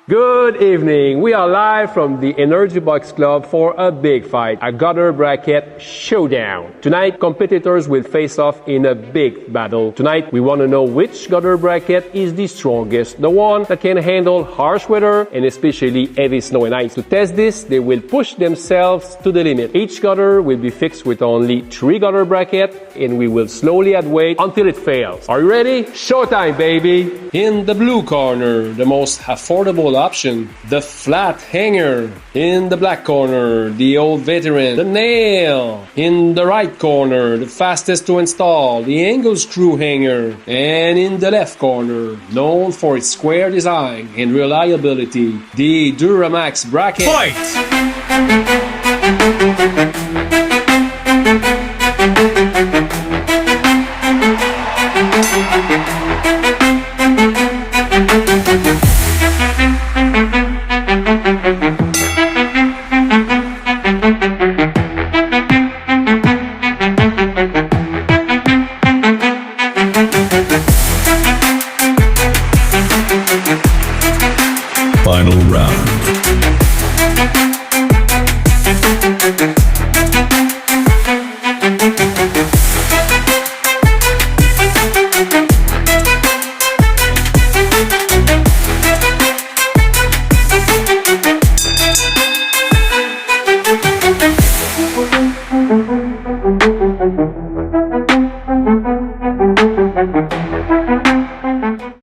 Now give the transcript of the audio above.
Good evening. We are live from the Energy Box Club for a big fight, a gutter bracket showdown. Tonight, competitors will face off in a big battle. Tonight, we want to know which gutter bracket is the strongest, the one that can handle harsh weather and especially heavy snow and ice. To test this, they will push themselves to the limit. Each gutter will be fixed with only 3 gutter brackets and we will slowly add weight until it fails. Are you ready? Showtime, baby! In the blue corner, the most affordable option, the flat hanger. In the black corner, the old veteran, the nail. In the right corner, the fastest to install, the angle screw hanger. And in the left corner, known for its square design and reliability, the Duramax bracket. Fight! Final round.